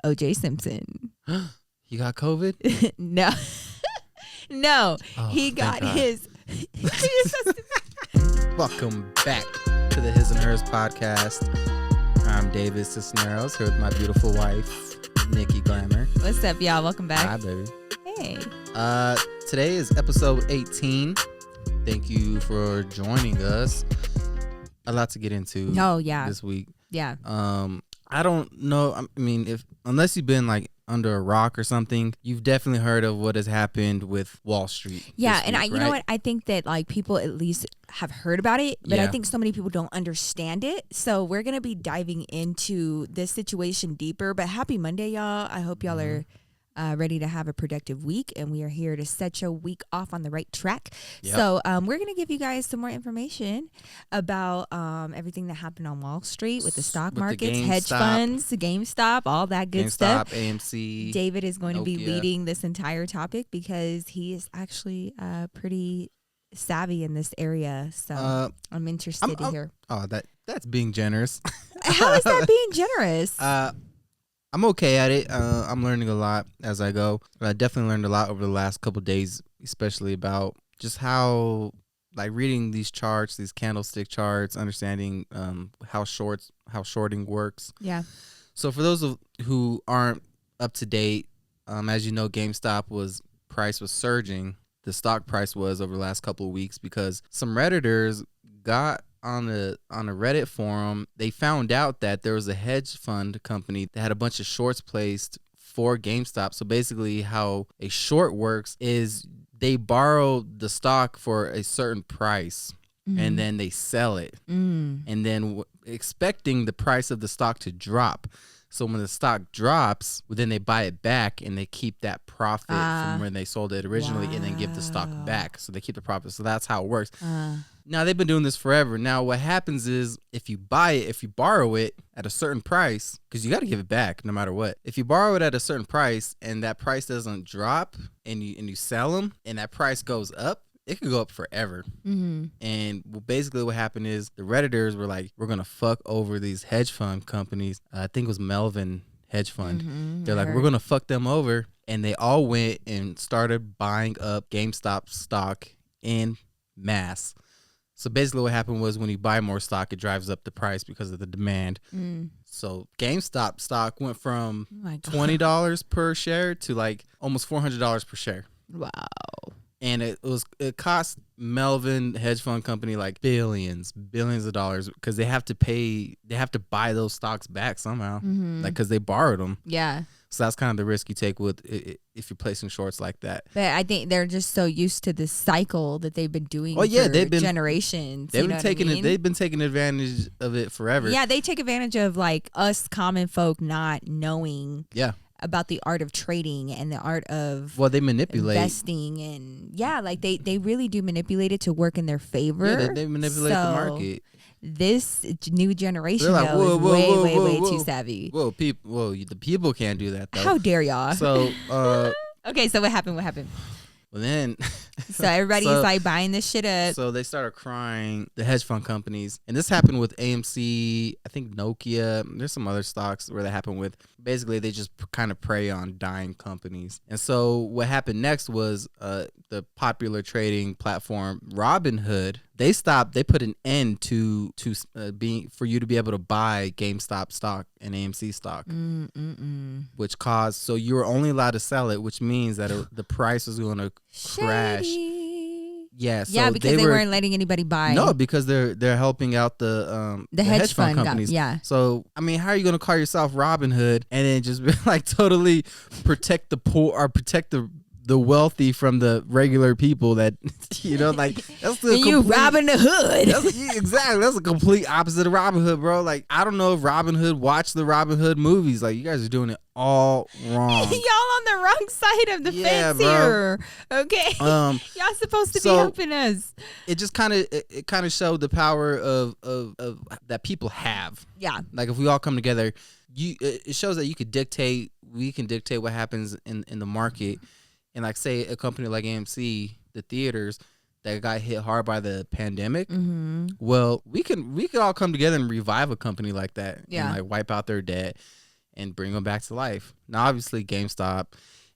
O.J. Simpson. He got COVID? No. No. Oh, He got God. his. Welcome back to the His and Hers podcast. I'm David Cisneros here with my beautiful wife, Nikki Glamour. What's up, y'all? Welcome back. Hi, baby. Hey. Today is episode 18. Thank you for joining us. A lot to get into this week. Yeah. I don't know. I mean, unless you've been like under a rock or something, you've definitely heard of what has happened with Wall Street. Yeah, and week, you know what? I think that like people at least have heard about it, but I think so many people don't understand it. So we're gonna be diving into this situation deeper. But happy Monday, y'all! I hope y'all are ready to have a productive week, and we are here to set your week off on the right track. Yep. So we're gonna give you guys some more information about everything that happened on Wall Street with the stock markets, hedge funds, GameStop, all that good stuff. AMC. David is going Nokia. to be leading this entire topic because he is actually pretty savvy in this area. So I'm interested to hear. Oh, that's being generous. How is that being generous? I'm okay at it. I'm learning a lot as I go. I definitely learned a lot over the last couple of days, especially about just how, like, reading these charts, these candlestick charts, understanding how shorting works. Yeah. So for those who aren't up to date, as you know, GameStop price was surging. The stock price was over the last couple of weeks because some Redditors got on a Reddit forum. They found out that there was a hedge fund company that had a bunch of shorts placed for GameStop. So basically how a short works is they borrow the stock for a certain price and then they sell it and then expecting the price of the stock to drop. So when the stock drops, well, then they buy it back and they keep that profit from when they sold it originally and then give the stock back. So they keep the profit. So that's how it works. Now, they've been doing this forever. Now, what happens is if you borrow it at a certain price, because you got to give it back no matter what. If you borrow it at a certain price and that price doesn't drop and you sell them and that price goes up, it could go up forever. And basically what happened is the Redditors were like, we're going to fuck over these hedge fund companies. I think it was Melvin hedge fund. They're like, we're going to fuck them over. And they all went and started buying up GameStop stock in masse. So basically what happened was when you buy more stock, it drives up the price because of the demand. So GameStop stock went from $20 per share to like almost $400 per share. Wow. And it cost Melvin hedge fund company like billions of dollars because they have to buy those stocks back somehow, like because they borrowed them. Yeah. So that's kind of the risk you take with if you're placing shorts like that. But I think they're just so used to this cycle that they've been doing for generations. They've been taking advantage of it forever. Yeah, they take advantage of like us common folk not knowing. Yeah. About the art of trading and the art of they manipulate investing and like they really do manipulate it to work in their favor. Yeah, they manipulate the market. This new generation like, is way too savvy. The people can't do that though. How dare y'all? So okay, so what happened? Well, then so everybody's like buying this shit up. So they started crying, the hedge fund companies. And this happened with AMC, I think Nokia. There's some other stocks where that happened with. Basically, they just kind of prey on dying companies. And so what happened next was the popular trading platform Robinhood. They put an end to being for you to be able to buy GameStop stock and AMC stock, which caused so you were only allowed to sell it, which means that the price was going to crash. Yeah, so because they weren't letting anybody buy. No, because they're helping out the hedge fund companies. So I mean, how are you going to call yourself Robinhood and then just be like totally protect the poor or protect the wealthy from the regular people that, like that's the you robbing the hood. Exactly. That's a complete opposite of Robin Hood, bro. Like, I don't know if Robin Hood watched the Robin Hood movies. Like, you guys are doing it all wrong. Y'all on the wrong side of the fence here. Okay. Y'all supposed to be helping us. It just kind of showed the power of that people have. Yeah. Like, if we all come together, it shows that we can dictate what happens in the market. And like, say a company like AMC, the theaters that got hit hard by the pandemic. Well, we could all come together and revive a company like that and like wipe out their debt and bring them back to life. Now, obviously, GameStop,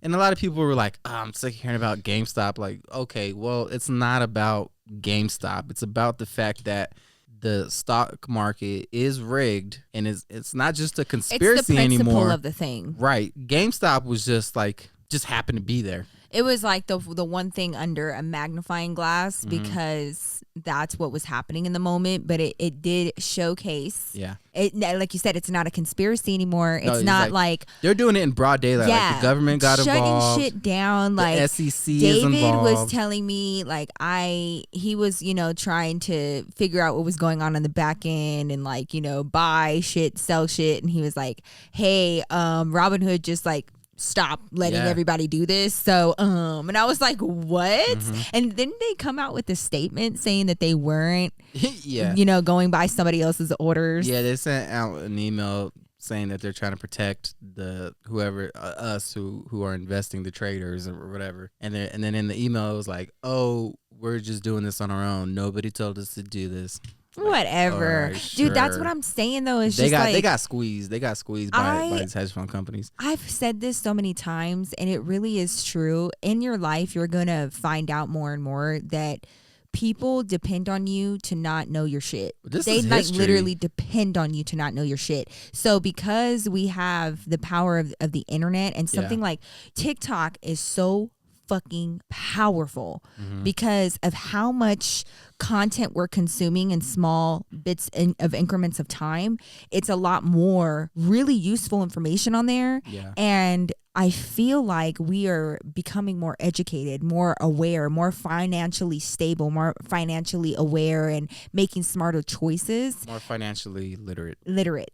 and a lot of people were like, oh, I'm sick of hearing about GameStop. Like, okay, well, it's not about GameStop. It's about the fact that the stock market is rigged, and it's not just a conspiracy it's the principle anymore. Of the thing, right? GameStop was just happened to be there. It was like the one thing under a magnifying glass because that's what was happening in the moment. But it did showcase. Yeah. It, like you said, it's not a conspiracy anymore. It's not like they're doing it in broad daylight. Yeah, like the government got involved. Shutting shit down. The Like SEC David is involved. was telling me, like he was, trying to figure out what was going on the back end and buy shit, sell shit, and he was like, "Hey, Robinhood just stop letting everybody do this." So and I was like, what? And then they come out with a statement saying that they weren't going by somebody else's orders. Yeah, they sent out an email saying that they're trying to protect the whoever us who are investing, the traders or whatever. And then in the email it was like, oh, we're just doing this on our own, nobody told us to do this. Whatever, right, sure. Dude, that's what I'm saying though. Is they got squeezed by these hedge fund companies. I've said this so many times, and it really is true. In your life, you're gonna find out more and more that people depend on you to not know your shit. They literally depend on you to not know your shit. So because we have the power of the internet, and something like TikTok is so fucking powerful because of how much content we're consuming in small bits of increments of time. It's a lot more really useful information on there. And I feel like we are becoming more educated, more aware, more financially stable, more financially aware, and making smarter choices. More financially literate.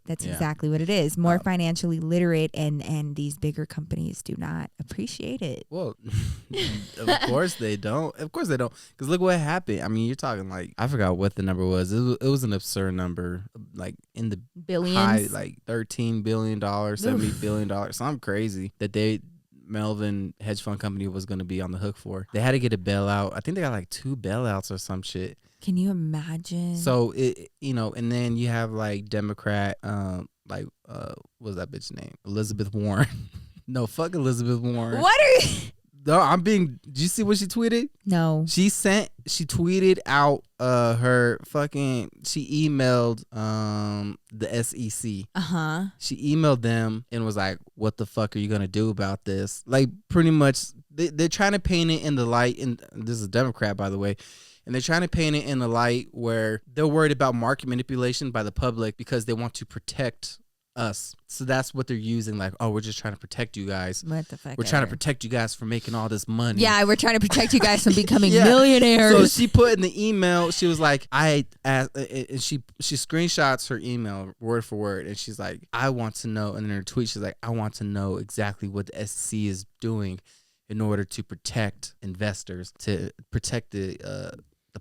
That's exactly what it is. More financially literate, and these bigger companies do not appreciate it. Well, of course they don't. Of course they don't. Because look what happened. I mean, you're talking I forgot what the number was. It was an absurd number, like in the billions, high, like $13 billion, $70 billion, something crazy that Melvin hedge fund company was going to be on the hook for. They had to get a bailout. I think they got like 2 bailouts or some shit. Can you imagine? So and then you have Democrat, what's that bitch name? Elizabeth Warren. No, fuck Elizabeth Warren. What are you? No, did you see what she tweeted? No. She tweeted out she emailed the SEC. She emailed them and was like, what the fuck are you going to do about this? Like, pretty much, they're trying to paint it in the light, and this is a Democrat, by the way, and they're trying to paint it in the light where they're worried about market manipulation by the public because they want to protect us. So that's what they're using, like, oh, we're just trying to protect you guys. What the fuck? We're trying to protect you guys from making all this money. Yeah, we're trying to protect you guys from becoming millionaires. So she put in the email, she was like, and she screenshots her email word for word, and she's like, I want to know, and in her tweet, she's like, I want to know exactly what the SEC is doing in order to protect investors, to protect the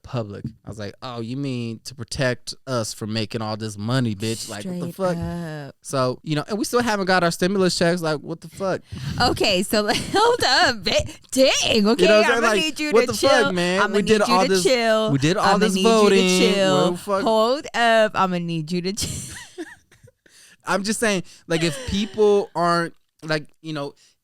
public. I was like, oh, you mean to protect us from making all this money, bitch? Like, what the fuck? Up. So, and we still haven't got our stimulus checks. Like, what the fuck? Okay, so hold up. Dang. Okay, I'm gonna need you to chill. What the fuck, man? We did all this chill. We did all this voting. Hold up. I'm gonna need you to chill. I'm just saying, like, if people aren't, like,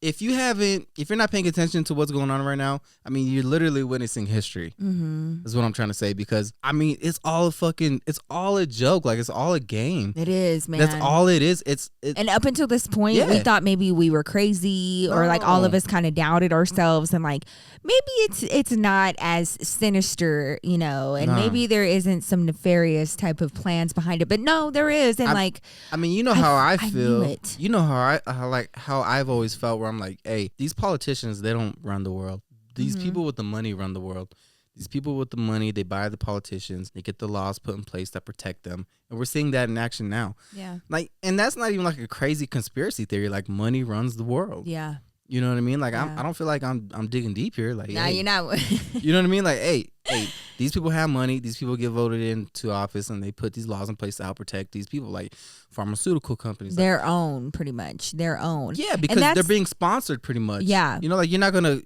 if you're not paying attention to what's going on right now, I mean, you're literally witnessing history. That's what I'm trying to say, because I mean, it's all a joke. Like, it's all a game. It is, man. That's all it is. And up until this point, we thought maybe we were crazy, or like all of us kind of doubted ourselves, and like maybe it's not as sinister, and maybe there isn't some nefarious type of plans behind it. But no, there is, and I mean, how I feel. You know how I've always felt, where I'm like, hey, these politicians, they don't run the world. These people with the money run the world. These people with the money, they buy the politicians. They get the laws put in place that protect them. And we're seeing that in action now. Yeah. Like, and that's not even like a crazy conspiracy theory. Like, money runs the world. Yeah. You know what I mean? Like, I don't feel like I'm digging deep here. Like, nah, you're not. You know what I mean? Like, hey, these people have money. These people get voted into office, and they put these laws in place to help protect these people, like pharmaceutical companies. Their own, pretty much. Their own. Yeah, because they're being sponsored pretty much. Yeah. Like, you're not going to,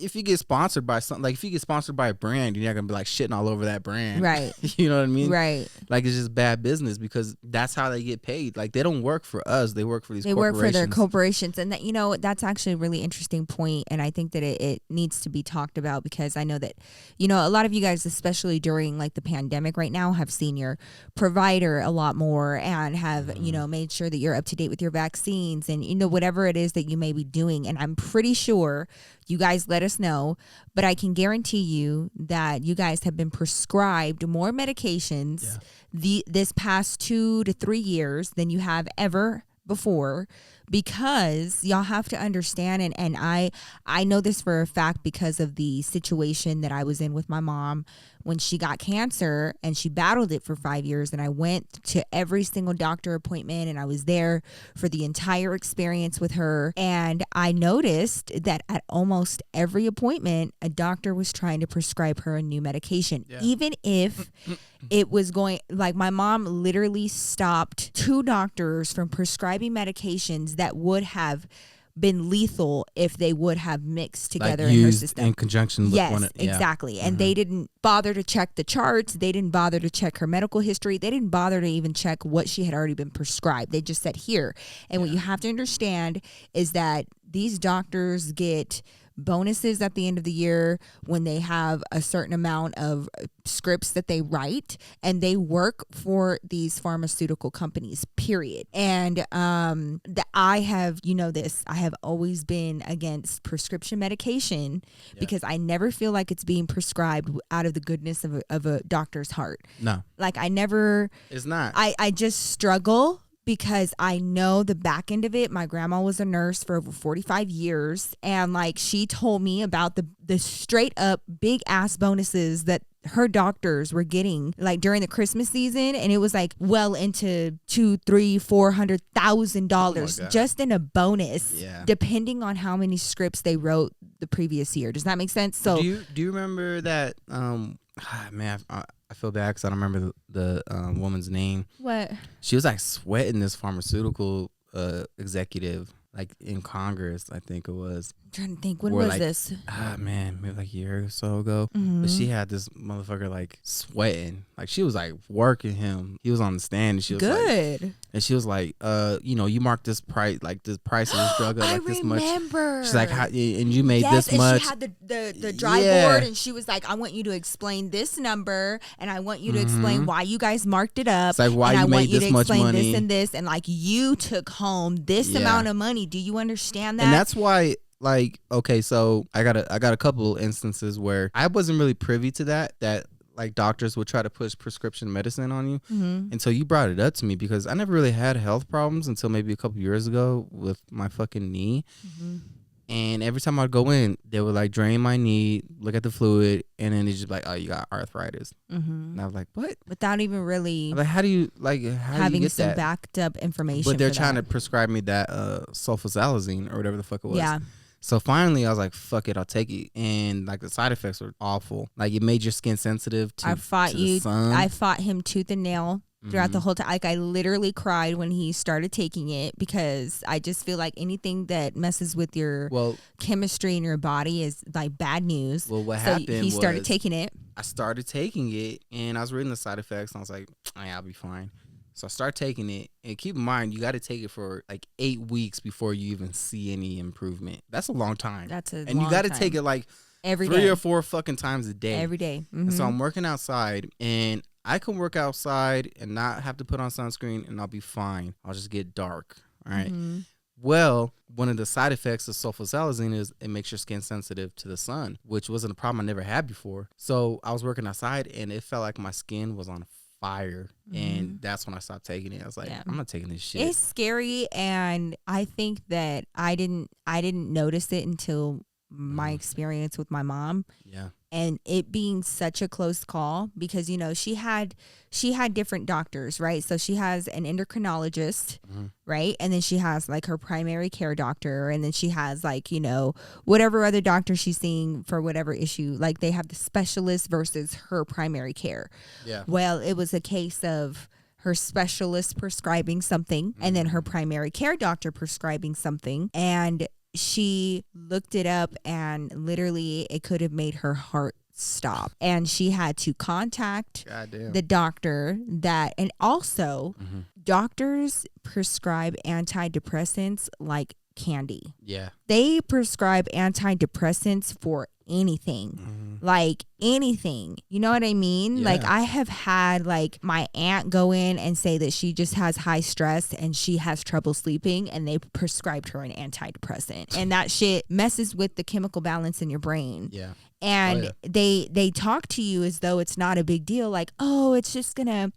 if you get sponsored by something, like if you get sponsored by a brand, you're not gonna be like shitting all over that brand, right? You know what I mean? Right. Like it's just bad business because that's how they get paid. Like they don't work for us; they work for these. They work for their corporations, and that that's actually a really interesting point, and I think that it needs to be talked about because I know that a lot of you guys, especially during like the pandemic right now, have seen your provider a lot more and have made sure that you're up to date with your vaccines and whatever it is that you may be doing, and I'm pretty sure you guys let us know, but I can guarantee you that you guys have been prescribed more medications this past 2 to 3 years than you have ever before, because y'all have to understand, and I know this for a fact because of the situation that I was in with my mom when she got cancer and she battled it for 5 years, and I went to every single doctor appointment and I was there for the entire experience with her, and I noticed that at almost every appointment a doctor was trying to prescribe her a new medication, even if it was going, like my mom literally stopped 2 doctors from prescribing medications that would have been lethal if they would have mixed together like in her system in conjunction with one. Exactly. And they didn't bother to check the charts. They didn't bother to check her medical history. They didn't bother to even check what she had already been prescribed. They just said here. And what you have to understand is that these doctors get bonuses at the end of the year when they have a certain amount of scripts that they write, and they work for these pharmaceutical companies, period. And I have I have always been against prescription medication because I never feel like it's being prescribed out of the goodness of a doctor's heart. No, like it's not. I just struggle because I know the back end of it. My grandma was a nurse for over 45 years. And like she told me about the straight up big ass bonuses that her doctors were getting like during the Christmas season. And it was like well into $200,000-$400,000 just in a bonus, depending on how many scripts they wrote the previous year. Does that make sense? So do you remember that, man, I feel bad because I don't remember the woman's name. What? She was like sweating this pharmaceutical executive, like in Congress, I think it was. I'm trying to think, when was like, this? Man, maybe like a year or so ago. But she had this motherfucker like sweating, like she was like working him. He was on the stand, and she was good. Like, and she was like, you marked this price, like this price of this drug up like this much. I remember. She's like, and you made this and much. She had the dry board, and she was like, I want you to explain this number, and I want you to explain why you guys marked it up. It's like why and you I made want you this to much explain money. this and this, and like you took home this amount of money. Do you understand that? And that's why. Like, okay, so I got a couple instances where I wasn't really privy to that like doctors would try to push prescription medicine on you until you brought it up to me, because I never really had health problems until maybe a couple years ago with my fucking knee. And every time I'd go in, they would like drain my knee, look at the fluid, and then they just be like, oh, you got arthritis. And I was like, what? Without even really like, how do you having get some that? backed up information. But they're trying to prescribe me that sulfasalazine or whatever the fuck it was. Yeah. So finally, I was like, fuck it, I'll take it. And like the side effects were awful. Like it made your skin sensitive to the sun. I fought him tooth and nail throughout the whole time. Like I literally cried when he started taking it, because I just feel like anything that messes with your chemistry in your body is like bad news. Well, what happened he started taking it. I started taking it, and I was reading the side effects, and I was like, I'll be fine. So I start taking it, and keep in mind, you got to take it for like 8 weeks before you even see any improvement. That's a long time. And you got to take it like every 3 day. or 4 fucking times a day. Every day. And so I'm working outside, and I can work outside and not have to put on sunscreen, and I'll be fine. I'll just get dark. All right. Well, one of the side effects of sulfasalazine is it makes your skin sensitive to the sun, which wasn't a problem I never had before. So I was working outside, and it felt like my skin was on fire, and that's when I stopped taking it. I was like, I'm not taking this shit. It's scary, and I think that I didn't notice it until my experience with my mom. Yeah. And it being such a close call, because she had different doctors, right? So she has an endocrinologist, right? And then she has like her primary care doctor, and then she has like, whatever other doctor she's seeing for whatever issue. Like they have the specialist versus her primary care. Yeah. Well, it was a case of her specialist prescribing something and then her primary care doctor prescribing something, and she looked it up, and literally it could have made her heart stop. And she had to contact the doctor and also doctors prescribe antidepressants like candy. Yeah. They prescribe antidepressants for anything. Like anything. You know what I mean? Yeah. Like I have had like my aunt go in and say that she just has high stress and she has trouble sleeping, and they prescribed her an antidepressant. And that shit messes with the chemical balance in your brain. Yeah. And they talk to you as though it's not a big deal, like, oh, it's just gonna,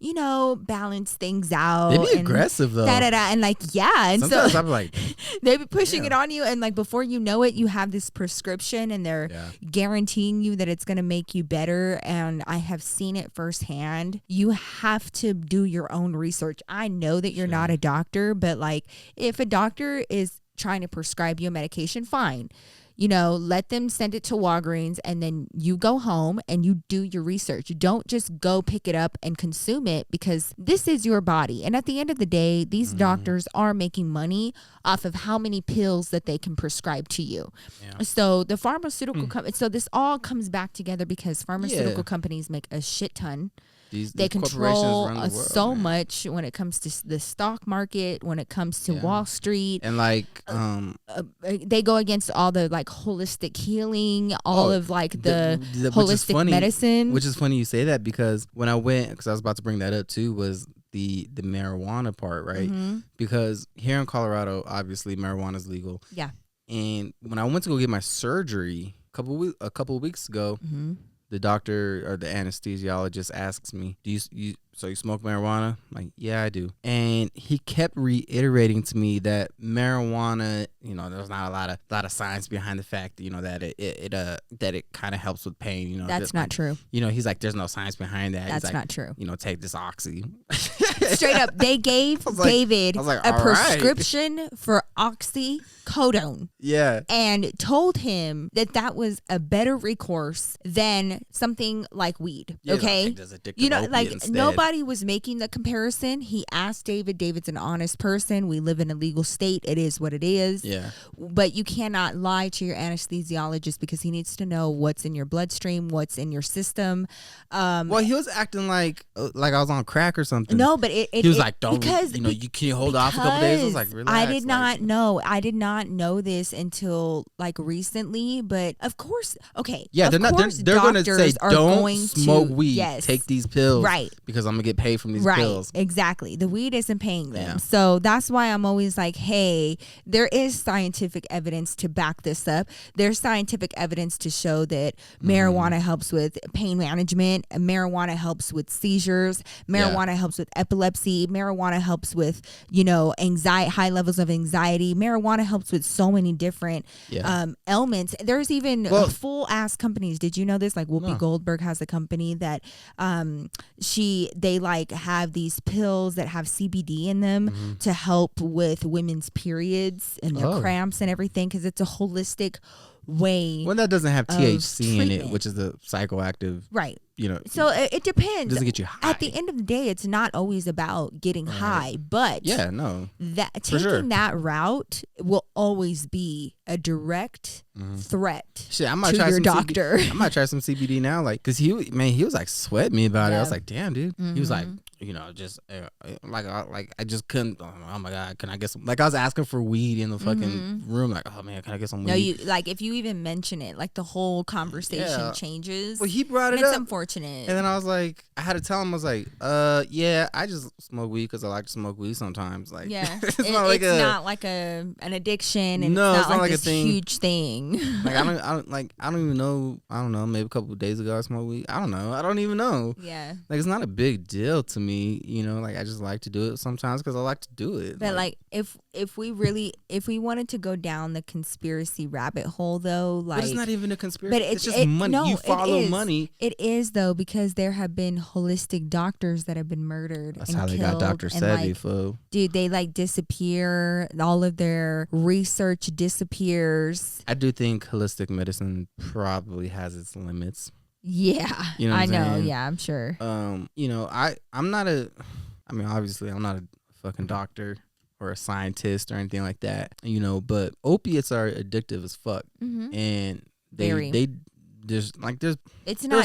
balance things out. They be aggressive though. And like, yeah. And sometimes so I'm like, they be pushing it on you, and like before you know it, you have this prescription, and they're guaranteeing you that it's gonna make you better. And I have seen it firsthand. You have to do your own research. I know that you're not a doctor, but like if a doctor is trying to prescribe you a medication, fine. Let them send it to Walgreens, and then you go home and you do your research. Don't just go pick it up and consume it, because this is your body. And at the end of the day, these doctors are making money off of how many pills that they can prescribe to you. Yeah. So the pharmaceutical so this all comes back together because pharmaceutical companies make a shit ton. They control so much when it comes to the stock market, when it comes to Wall Street. And like they go against all the like holistic healing, all of like the holistic medicine. Which is funny you say that, because when I went, because I was about to bring that up too, was the marijuana part, right? Because here in Colorado, obviously marijuana is legal. Yeah. And when I went to go get my surgery a couple of weeks ago, the doctor or the anesthesiologist asks me, "Do you smoke marijuana?" I'm like, yeah, I do. And he kept reiterating to me that marijuana, there's not a lot of science behind the fact, that it kind of helps with pain. That's not true. He's like, there's no science behind that. That's like, not true. Take this oxy. Straight up, they gave David a prescription for oxycodone. Yeah. And told him that was a better recourse than something like weed. Yeah, okay? Like instead. Nobody was making the comparison. He asked David. David's an honest person. We live in a legal state. It is what it is. Yeah. But you cannot lie to your anesthesiologist, because he needs to know what's in your bloodstream, what's in your system. Well, he was acting like I was on crack or something. No, but he was like, don't, you can hold off a couple days. I was like, relax. I did not know. I did not know this until like recently, but of course, okay. Yeah, they're going to say, don't smoke weed. Yes. Take these pills. Right. Because I'm going to get paid from these pills. Exactly. The weed isn't paying them. Yeah. So that's why I'm always like, hey, there is scientific evidence to back this up. There's scientific evidence to show that marijuana helps with pain management. Marijuana helps with seizures. Marijuana helps with epilepsy. Marijuana helps with, anxiety, high levels of anxiety. Marijuana helps with so many different ailments. There's even full ass companies. Did you know this? Like Whoopi Goldberg has a company that they like have these pills that have CBD in them to help with women's periods and their cramps and everything, because it's a holistic way. Well, that doesn't have THC in it, which is the psychoactive. Right. So it depends. Doesn't get you high. At the end of the day, it's not always about getting high, but that taking that route will always be a direct threat to your doctor. I might try some CBD now, like, because he was like sweating me about it. I was like, damn, dude. He was like, just like I just couldn't. Oh my god, can I get some? Like I was asking for weed in the fucking room. Like, oh man, can I get some weed? No, if you even mention it, like the whole conversation changes. Well, he brought it up. It's unfortunate. And then I was like, I had to tell him, I was like, yeah, I just smoke weed because I like to smoke weed sometimes. Like, it's not like an addiction, and no, it's not like this huge thing. Like I don't even know. I don't know. Maybe a couple of days ago I smoked weed. I don't know. I don't even know. Yeah. Like it's not a big deal to me. Like I just like to do it sometimes because I like to do it. But like if we wanted to go down the conspiracy rabbit hole though, like, but it's not even a conspiracy. But it's just money. No, you follow money. It is though, because there have been holistic doctors that have been murdered. That's how they got Dr. Sebi, fool. Dude, they like disappear. All of their research disappears. I do think holistic medicine probably has its limits. Yeah, I know. Yeah, I'm sure. I'm not obviously I'm not a fucking doctor. or a scientist or anything like that, you know, but opiates are addictive as fuck. And they there's so much evidence. They It's not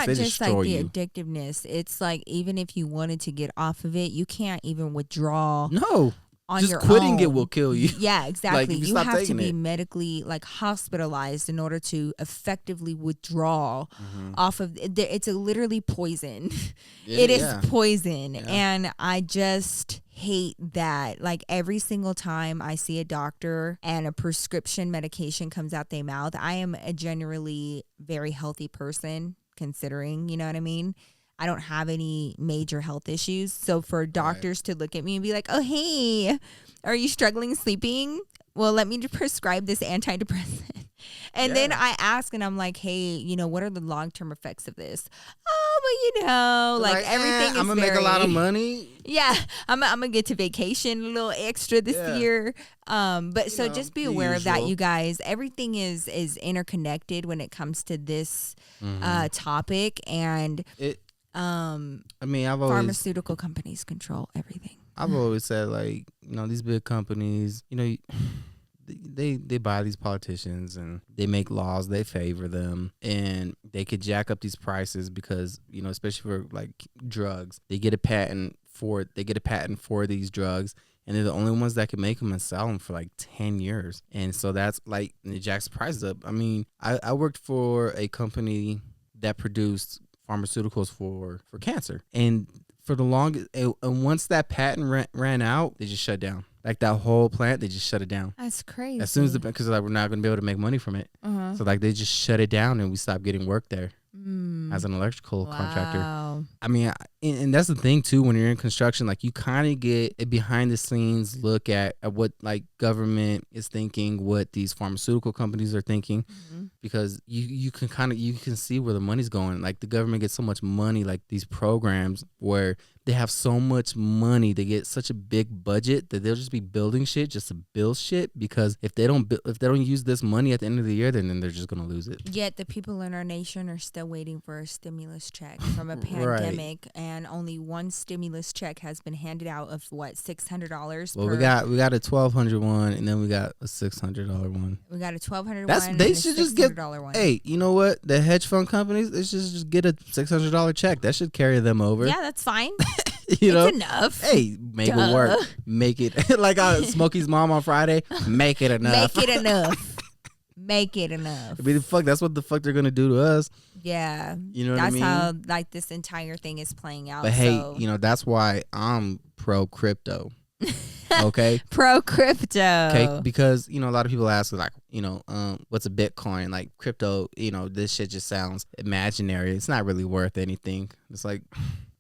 just destroy like the you. addictiveness. It's like even if you wanted to get off of it, you can't even withdraw. No. On just your quitting own. it will kill you. Yeah, exactly. Like, if you have to be it. medically like hospitalized in order to effectively withdraw off of it. It's literally poison. It is poison. Yeah. And I just hate that. Like every single time I see a doctor and a prescription medication comes out their mouth, I am a generally very healthy person considering, you know what I mean? I don't have any major health issues. So for doctors to look at me and be like, oh, hey, are you struggling sleeping? Well, let me prescribe this antidepressant. And then I ask and I'm like, hey, you know, what are the long-term effects of this? Oh, well, you know, like everything is I'm going to make a lot of money. Yeah, I'm going to get to vacation a little extra this year. But so just be aware of that, you guys. Everything is interconnected when it comes to this topic. And pharmaceutical companies control everything. I've always said, like, you know, these big companies, you know, they buy these politicians and they make laws, they favor them, and they could jack up these prices because, you know, especially for like drugs, they get a patent for these drugs, and they're the only ones that can make them and sell them for like 10 years. And so that's like, it jacks prices up. I mean, I worked for a company that produced pharmaceuticals for cancer, and for the longest, and once that patent ran out, they just shut down. Like that whole plant, they just shut it down. That's crazy. As soon as because like we're not going to be able to make money from it, so like they just shut it down, and we stopped getting work there as an electrical contractor. I mean, and that's the thing too. When you're in construction, like you kind of get a behind the scenes look at what like government is thinking, what these pharmaceutical companies are thinking, because you can see where the money's going. Like the government gets so much money, like these programs where they have so much money, they get such a big budget that they'll just be building shit just to build shit, because if they don't use this money at the end of the year, then they're just gonna lose it. Yet the people in our nation are still waiting for a stimulus check from a pandemic, and only one stimulus check has been handed out of what, $600. Well, we got a $1,200 one, and then we got a $600 one. We got a $1,200 one. They should just get one. Hey, you know what? The hedge fund companies, they should just get a $600 check. That should carry them over. Yeah, that's fine. It's enough. Hey, make it work. Make it like Smokey's mom on Friday. Make it enough. Make it enough. Make it enough. I mean, that's what the fuck they're gonna do to us. Yeah, you know what I mean. That's how like this entire thing is playing out. But hey, you know that's why I'm pro crypto. Okay, pro crypto. Okay, because you know a lot of people ask like, you know, what's a Bitcoin? Like crypto, you know, this shit just sounds imaginary. It's not really worth anything. It's like.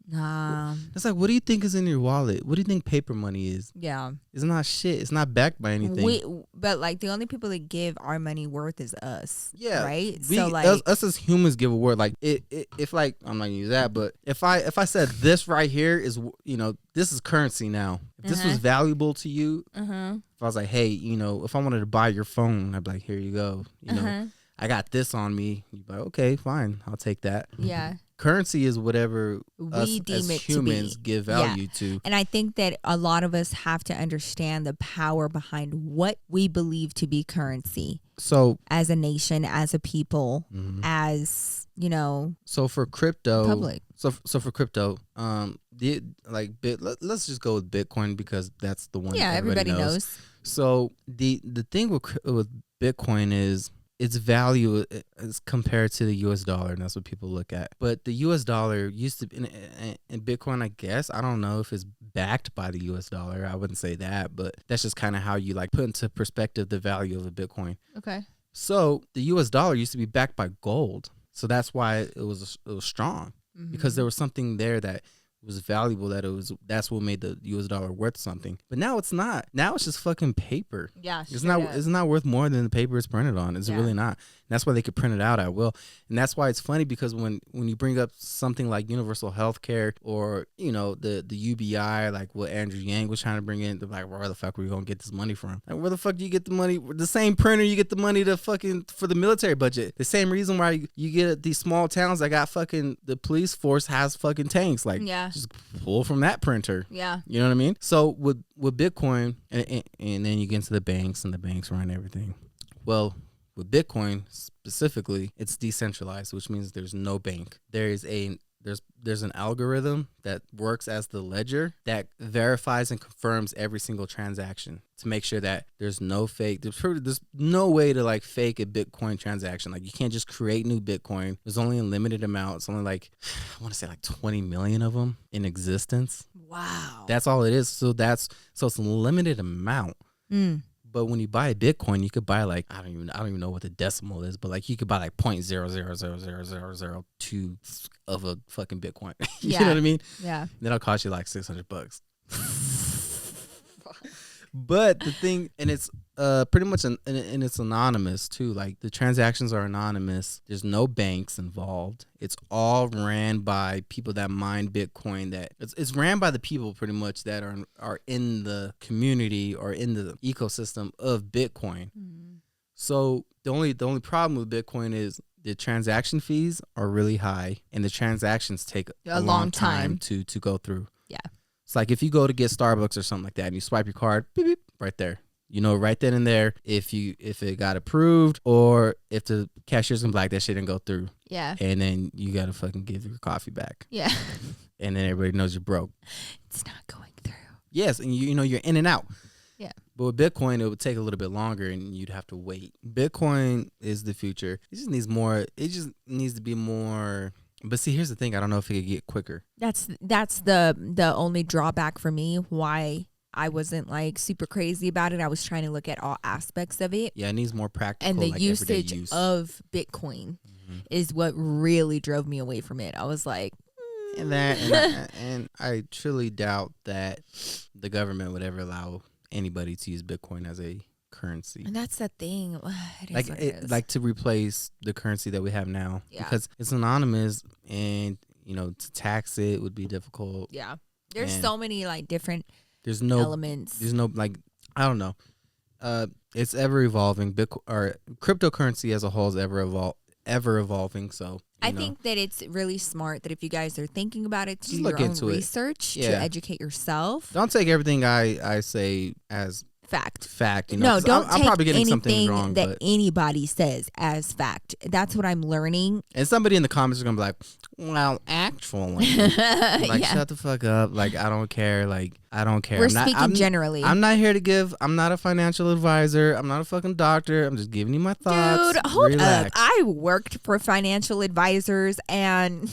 Nah. It's like, what do you think is in your wallet? What do you think paper money is? Yeah. It's not shit. It's not backed by anything. But like the only people that give our money worth is us. Yeah. Right? So like us as humans give a word. Like if like, I'm not gonna use that, but if I said this right here is, you know, this is currency now. If this was valuable to you, if I was like, hey, you know, if I wanted to buy your phone, I'd be like, here you go. You know, I got this on me. You'd be like, okay, fine. I'll take that. Yeah. Currency is whatever we deem as humans give value to. And I think that a lot of us have to understand the power behind what we believe to be currency. So as a nation, as a people, as, you know. So for crypto, public. So for crypto, let's just go with Bitcoin because that's the one everybody knows. So the thing with Bitcoin is its value is compared to the U.S. dollar, and that's what people look at. But the U.S. dollar used to be, in Bitcoin, I guess, I don't know if it's backed by the U.S. dollar. I wouldn't say that, but that's just kind of how you like put into perspective the value of a Bitcoin. Okay. So the U.S. dollar used to be backed by gold, so that's why it was strong, because there was something there that was valuable, that's what made the US dollar worth something. But now it's not. Now it's just fucking paper. Yeah, it's not worth more than the paper it's printed on. It's really not. And that's why they could print it out at will. And that's why it's funny, because when you bring up something like universal health care, or you know the UBI, like what Andrew Yang was trying to bring in, they're like, where the fuck are we gonna get this money from? Like, where the fuck do you get the money? The same printer you get the money to fucking for the military budget. The same reason why you get these small towns that got fucking the police force has fucking tanks. Like, Just pull from that printer. Yeah. You know what I mean? So with Bitcoin, and then you get into the banks, and the banks run everything. Well, with Bitcoin specifically, it's decentralized, which means there's no bank. There's an algorithm that works as the ledger that verifies and confirms every single transaction to make sure that there's no fake. There's no way to like fake a Bitcoin transaction. Like you can't just create new Bitcoin. There's only a limited amount. It's only like, I want to say like 20 million of them in existence. Wow. That's all it is. So it's a limited amount. But when you buy a Bitcoin, you could buy like, I don't even know what the decimal is, but like you could buy like 0.0000002 of a fucking Bitcoin. You know what I mean? Yeah. And that'll cost you like $600. But the thing, and it's pretty much, and it's anonymous too. Like the transactions are anonymous. There's no banks involved. It's all ran by people that mine Bitcoin. That it's ran by the people pretty much that are in the community or in the ecosystem of Bitcoin. So the only problem with Bitcoin is the transaction fees are really high, and the transactions take a long time to go through. Yeah. It's like if you go to get Starbucks or something like that and you swipe your card, beep, beep, right there. You know, right then and there, if it got approved or if the cashier's gonna be like, that shit didn't go through. Yeah. And then you gotta fucking give your coffee back. Yeah. And then everybody knows you're broke. It's not going through. Yes, and you know you're in and out. Yeah. But with Bitcoin, it would take a little bit longer and you'd have to wait. Bitcoin is the future. It just needs more. It just needs to be more. But see, here's the thing. I don't know if it could get quicker. That's the only drawback for me. Why I wasn't like super crazy about it. I was trying to look at all aspects of it. Yeah, it needs more practical. And the like usage use. of Bitcoin is what really drove me away from it. I was like, and I truly doubt that the government would ever allow anybody to use Bitcoin as a currency. And that's the thing. Like to replace the currency that we have now. Yeah. Because it's anonymous and, you know, to tax it would be difficult. Yeah. There's so many like different elements. There's no like, I don't know. It's ever evolving. Bitcoin or cryptocurrency as a whole is ever evolving. So I think that it's really smart that if you guys are thinking about it, to do your own research to educate yourself. Don't take everything I say as fact, you know. No, don't I'm take probably getting something wrong that anybody says as fact. That's what I'm learning. And somebody in the comments are gonna be like, "Well, actually," like shut the fuck up. Like I don't care. Like I don't care. We're speaking generally. I'm not here to give. I'm not a financial advisor. I'm not a fucking doctor. I'm just giving you my thoughts. Dude, hold up. I worked for financial advisors and.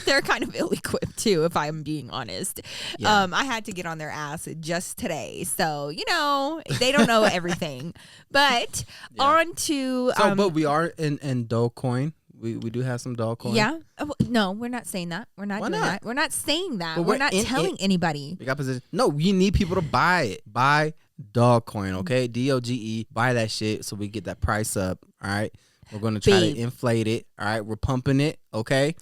They're kind of ill-equipped too, if I'm being honest. Yeah. I had to get on their ass just today, so you know they don't know everything. But on to but we are in Dogecoin. We do have some Dogecoin. Yeah. No, we're not saying that. We're not doing that. We're not saying that. But we're not telling anybody. We got position. No, you need people to buy it. Buy Dogecoin, okay? DOGE. Buy that shit so we get that price up. All right. We're gonna try to inflate it. All right. We're pumping it. Okay.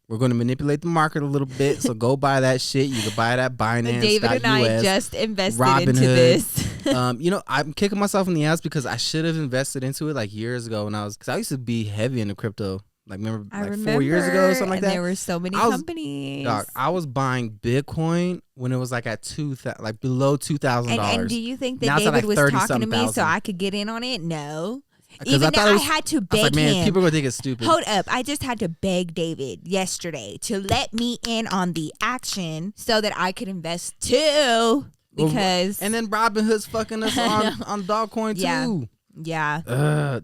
We're going to manipulate the market a little bit, so go buy that shit. You can buy that Binance. David and I just invested into this. You know, I'm kicking myself in the ass because I should have invested into it like years ago when because I used to be heavy into crypto. Like remember 4 years ago or something like that. There were so many companies. Dog, I was buying Bitcoin when it was like at below $2,000. And do you think that David was talking to me so I could get in on it? No. Even I had to beg him. People are gonna think it's stupid. Hold up. I just had to beg David yesterday to let me in on the action so that I could invest too. Because and then Robinhood's fucking us on Dogecoin too. Yeah.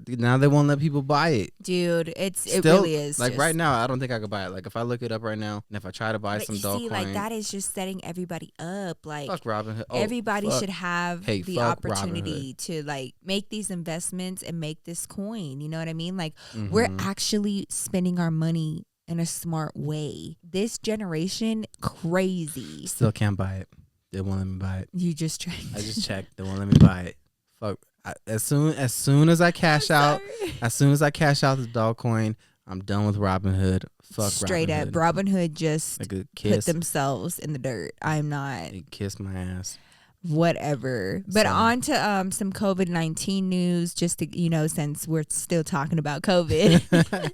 Now they won't let people buy it. Dude, it really is. Like right now, I don't think I could buy it. Like if I look it up right now, and if I try to buy some Dogecoin. See, like that is just setting everybody up. Like fuck Robinhood. Everybody should have the opportunity to like make these investments and make this coin. You know what I mean? Like we're actually spending our money in a smart way. This generation, crazy. Still can't buy it. They won't let me buy it. You just checked. I just checked. They won't let me buy it. Fuck. As soon as I cash out the Dogecoin, I'm done with Robinhood. Fuck straight Robinhood. Up. Robinhood just put themselves in the dirt. I'm not. They kissed my ass. Whatever. But on to some COVID-19 news, just to, you know, since we're still talking about COVID.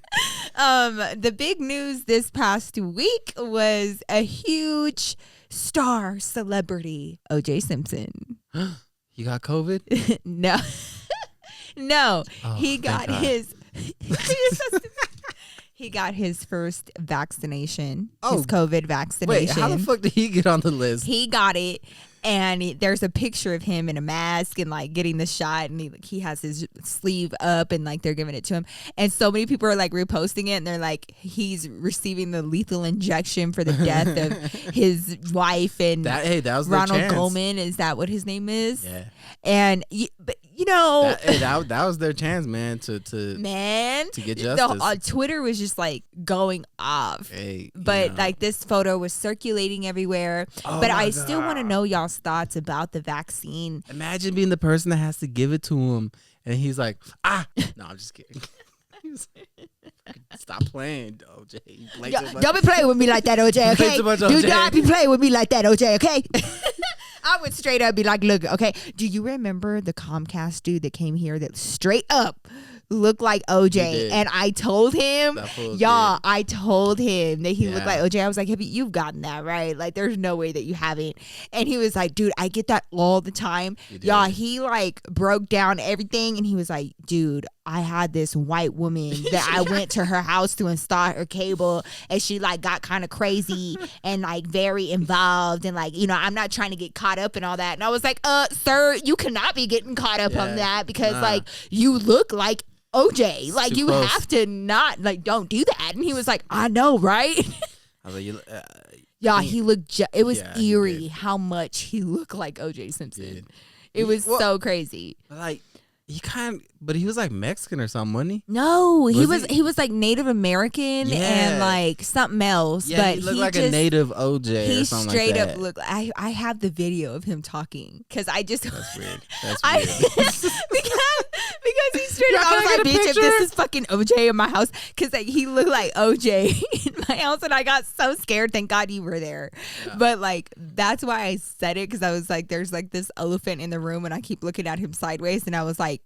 The big news this past week was a huge star celebrity, O.J. Simpson. He got COVID? No. No. Oh, he got his he got his first vaccination. His COVID vaccination. Wait, how the fuck did he get on the list? He got it. And there's a picture of him in a mask and like getting the shot, and he has his sleeve up, and like they're giving it to him. And so many people are like reposting it, and they're like, he's receiving the lethal injection for the death of his wife and that was Ronald Goldman. Is that what his name is? Yeah. And but you know, that was their chance, man, to get justice. Twitter was just like going off. Hey, but like this photo was circulating everywhere. But I still want to know y'all's thoughts about the vaccine. Imagine being the person that has to give it to him, and he's like, no, I'm just kidding. Stop playing, OJ. Don't be playing with me like that, OJ. Okay, do not be playing with me like that, OJ. Okay. I would straight up be like, look, okay, do you remember the Comcast dude that came here that straight up looked like OJ? And I told him, I told him that he looked like OJ. I was like, you've gotten that, right? Like, there's no way that you haven't. And he was like, dude, I get that all the time. Y'all, he like broke down everything, and he was like, dude, I had this white woman that I went to her house to install her cable, and she like got kind of crazy and like very involved, and like, you know, I'm not trying to get caught up in all that. And I was like, sir, you cannot be getting caught up on that, because like you look like OJ. Like you have to not, like, don't do that. And he was like, I know, right? I was like, he looked it was eerie how much he looked like OJ Simpson. It was so crazy. Like, but he was like Mexican or something, wasn't he? No, he was like Native American and like something else. Yeah, but he looked like a native OJ. He or something straight like up that. looked. I have the video of him talking, because I just that's weird. That's weird. because he straight up. I was like, bitch, if this is fucking OJ in my house, because like, he looked like OJ in my house, and I got so scared. Thank God you were there. Yeah. But like, that's why I said it, because I was like, there's like this elephant in the room, and I keep looking at him sideways, and I was like,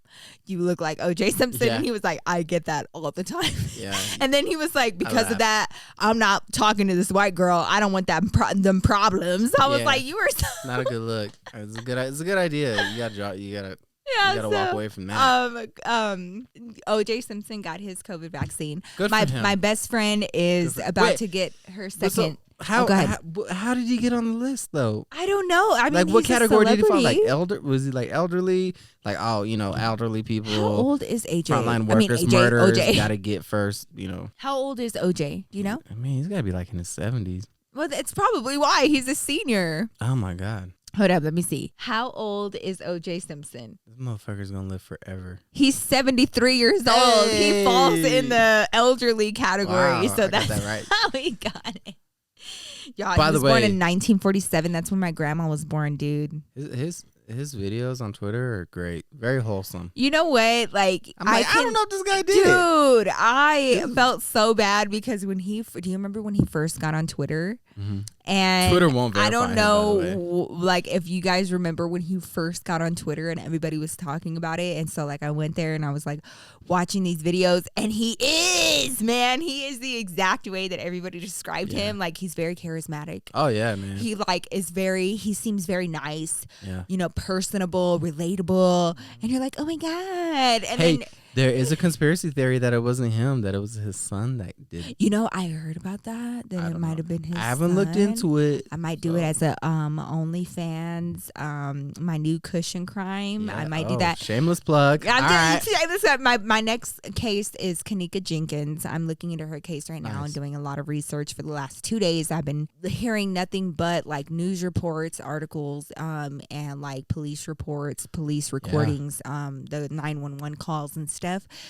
you look like OJ Simpson. And he was like, I get that all the time. Yeah. And then he was like, because of that, I'm not talking to this white girl. I don't want them problems. I was like, you were not a good look. It's a good idea. You gotta walk away from that. OJ Simpson got his COVID vaccine. Good for him. My best friend is about to get her second. How did he get on the list though? I don't know. I mean, like, what category did he fall? Like was he like elderly? Like, elderly people. How old is AJ? Frontline workers, murderers. Gotta get first. How old is OJ? Do you know? I mean, he's gotta be like in his 70s. Well, that's probably why he's a senior. Oh my God. Hold up, let me see. How old is O.J. Simpson? This motherfucker's gonna live forever. He's 73 years old. He falls in the elderly category. Wow, so that's that's right. how he got it. Y'all, By he was the way, born in 1947. That's when my grandma was born, dude. His videos on Twitter are great. Very wholesome. You know what? Like, I don't know if this guy did. Dude, I felt so bad because do you remember when he first got on Twitter? Mm-hmm. And Twitter won't verify I don't him, know, like, if you guys remember when he first got on Twitter and everybody was talking about it. And so, like, I went there and I was, like, watching these videos. And he is the exact way that everybody described him. Like, he's very charismatic. Oh, yeah, man. He, like, he seems very nice. Yeah. Personable, relatable. And you're like, oh, my God. And then there is a conspiracy theory that it wasn't him, that it was his son that did. I heard about that it might have been his son. I haven't looked into it. I might do it as a OnlyFans, my new cushion crime. Yeah. I might do that. Shameless plug. My next case is Kanika Jenkins. I'm looking into her case right now and doing a lot of research for the last 2 days. I've been hearing nothing but like news reports, articles, and like police reports, police recordings, the 911 calls and stuff.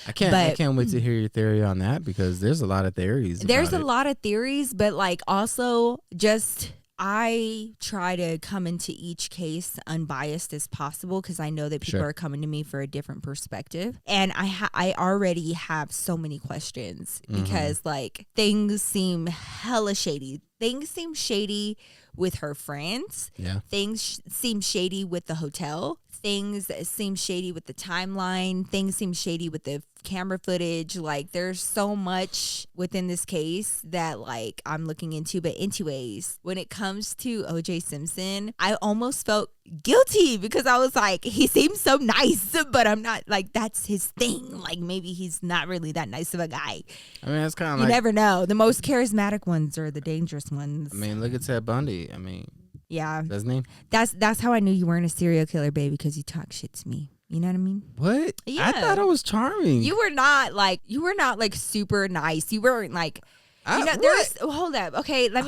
I can't wait to hear your theory on that, because there's a lot of theories. There's a lot of theories, but like also just I try to come into each case unbiased as possible, because I know that people are coming to me for a different perspective, and I already have so many questions because like things seem hella shady. Things seem shady with her friends. Yeah. Things seem shady with the hotel. things seem shady with the timeline. Things seem shady with the camera footage. Like, there's so much within this case that, like, I'm looking into. But anyways, when it comes to O.J. Simpson, I almost felt guilty because I was like, he seems so nice, but I'm not, like, that's his thing. Like, maybe he's not really that nice of a guy. I mean, it's kind of You never know. The most charismatic ones are the dangerous ones. I mean, look at Ted Bundy. I mean, yeah, that's his name. That's how I knew you weren't a serial killer, baby, because you talk shit to me. You know what I mean? What? Yeah. I thought I was charming. You were not like super nice. You weren't like, hold up. Okay, let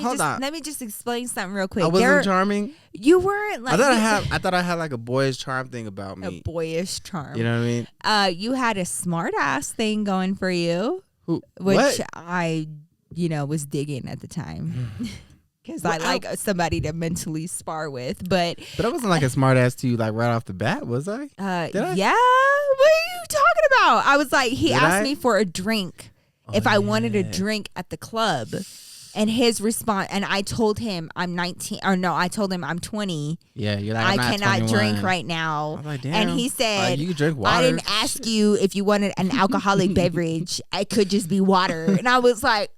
me just explain something real quick. I wasn't charming. You weren't like. I thought I had like a boyish charm thing about me. A boyish charm. You know what I mean? You had a smart ass thing going for you, which what? I, was digging at the time. Because I like somebody to mentally spar with, but I wasn't like a smart ass to you like right off the bat, was I? Yeah. What are you talking about? I was like, he asked me for a drink if I wanted a drink at the club, and his response, and I told him I'm 19, or no, I told him I'm 20. Yeah, you're like, I cannot drink right now. I'm like, damn. And he said, you can drink water. I didn't ask you if you wanted an alcoholic beverage. It could just be water. And I was like,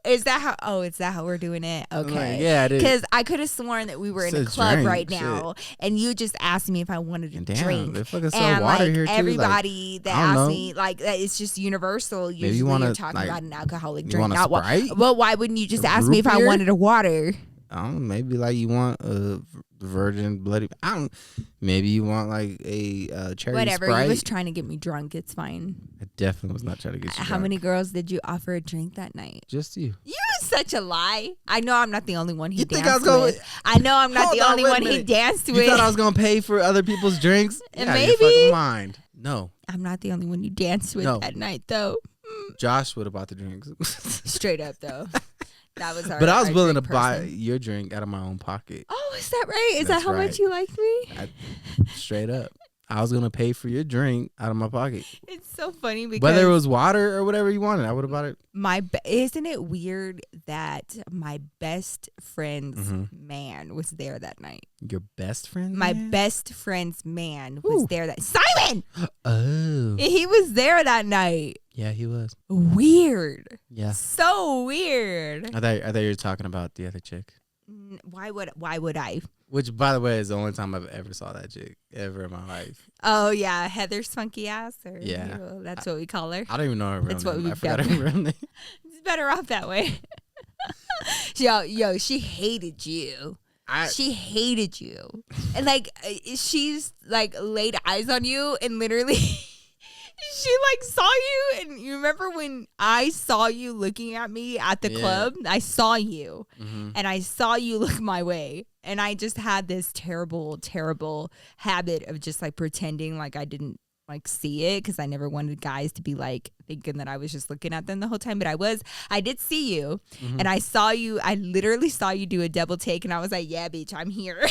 is that how we're doing it? Okay. Like, yeah, it is. Because I could have sworn that we were in a club right now, and you just asked me if I wanted a drink. They fucking sell and water like here too. Everybody that asked me, like, it's just universal. Usually you wanna, you're talking like, about an alcoholic drink, want a not Sprite? Well, why wouldn't you just ask me if I wanted a water? I don't know, maybe like you want a virgin bloody. Maybe you want like a cherry Whatever. Sprite. You was trying to get me drunk. It's fine. I definitely was not trying to get you drunk. How many girls did you offer a drink that night? Just you. You was such a lie. I know I'm not the only one he You danced think I was gonna? with. I know I'm not the only one he danced with. You thought I was gonna pay for other people's drinks? Yeah, your fucking mind. No. I'm not the only one you danced with that night, though. Josh would have bought the drinks. Straight up, though. That was But I was willing to buy your drink out of my own pocket. Oh, is that right? Is that how much you liked me? Straight up. I was going to pay for your drink out of my pocket. It's so funny because whether it was water or whatever you wanted, I would have bought it. Isn't it weird that my best friend's man was there that night? Your best friend? My best friend's man was there that Simon! Oh. He was there that night. Yeah, he was. Weird. Yeah. So weird. I thought you were talking about the other chick. Why would I? Which, by the way, is the only time I've ever saw that chick ever in my life. Oh, yeah. Heather's funky ass? Or, yeah. That's what we call her. I don't even know her real That's name. What we I forgot her real name. It's better off that way. Yo, she hated you. She hated you. And, like, she's, like, laid eyes on you and literally... She like saw you, and you remember when I saw you looking at me at the club? I saw you, and I saw you look my way, and I just had this terrible, terrible habit of just like pretending like I didn't like see it because I never wanted guys to be like thinking that I was just looking at them the whole time. But I did see you, and I saw you. I literally saw you do a double take, and I was like, "Yeah, bitch, I'm here."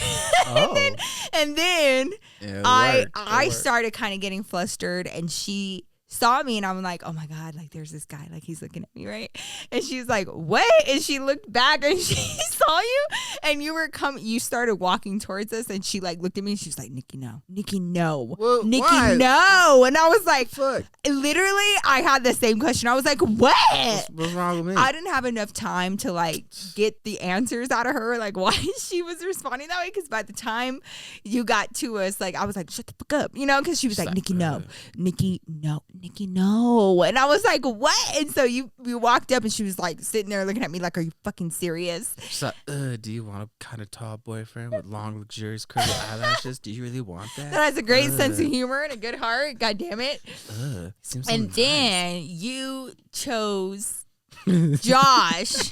Oh. and then I started kind of getting flustered, and she saw me, and I'm like, oh my God, like there's this guy, like he's looking at me, right? And she's like, what? And she looked back and she saw you, and you started walking towards us, and she like looked at me and she was like, Nikki, no. Nikki, no. Well, Nikki, why? no. And I was like, fuck. Literally, I had the same question. I was like, what? What's wrong with me? I didn't have enough time to like get the answers out of her, like why she was responding that way. Because by the time you got to us, like I was like, shut the fuck up, because she was like, Nikki, no. Nikki, no. Nikki, no. And I was like, what? And so you walked up, and she was like sitting there looking at me like, are you fucking serious? She's like, do you want a kind of tall boyfriend with long, luxurious curly eyelashes? Do you really want that? That has a great sense of humor and a good heart. God damn it. Seems so and nice. Then you chose Josh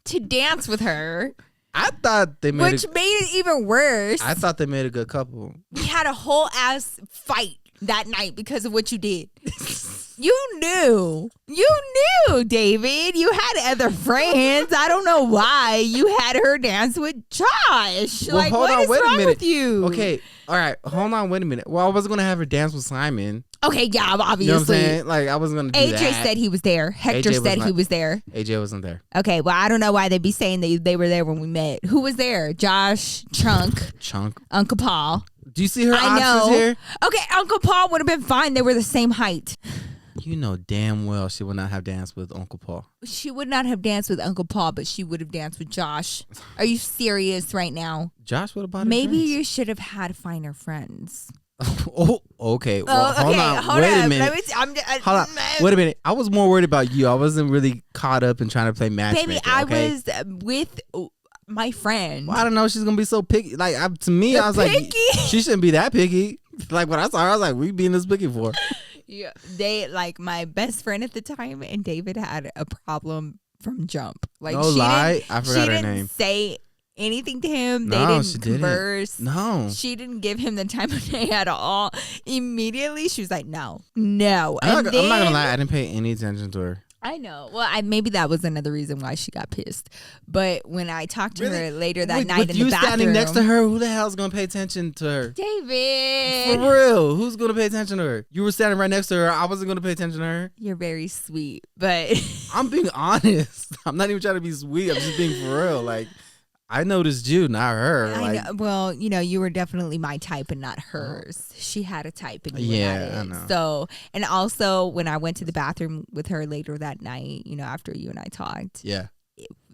to dance with her. I thought they made Which made it even worse. I thought they made a good couple. We had a whole ass fight that night because of what you did. You knew, David. You had other friends. I don't know why you had her dance with Josh. Well, like, hold what on, is wait a wrong minute. with you? Okay, all right, hold on, wait a minute. Well, I wasn't gonna have her dance with Simon. Okay, yeah, obviously. You know what I'm saying? Like, I wasn't gonna do AJ that. said he was there. Hector said he was there. AJ wasn't there. Okay, well, I don't know why they'd be saying they were there when we met. Who was there? Josh, Chunk, Chunk, Uncle Paul. Do you see her I options know. here? Okay, Uncle Paul would have been fine. They were the same height. You know damn well she would not have danced with Uncle Paul. She would not have danced with Uncle Paul, but she would have danced with Josh. Are you serious right now? Josh would have bought her Maybe drinks. you should have had finer friends. Oh, okay. Well, hold on. Wait a minute. Hold on. Wait a minute. I was more worried about you. I wasn't really caught up in trying to play matchmaker. Baby, I was with my friend. Well, I don't know. She's gonna be so picky. Like to me, I was picky? like, she shouldn't be that picky. Like when I saw her, I was like, we being this picky for? Yeah, they like my best friend at the time, and David had a problem from jump. Like no lie, I forgot she her didn't name. Say anything to him. No, they she didn't converse. Didn't. No, she didn't give him the time of day at all. Immediately, she was like, "No." I'm not gonna lie. I didn't pay any attention to her. I know. Well, maybe that was another reason why she got pissed. But when I talked to her later that night in the bathroom, you standing next to her, who the hell's gonna pay attention to her? David. For real, who's gonna pay attention to her? You were standing right next to her. I wasn't gonna pay attention to her. You're very sweet, but I'm being honest. I'm not even trying to be sweet. I'm just being for real. Like, I noticed you, not her. I know. Well, you were definitely my type and not hers. She had a type and you had it. I know. So, and also when I went to the bathroom with her later that night, after you and I talked,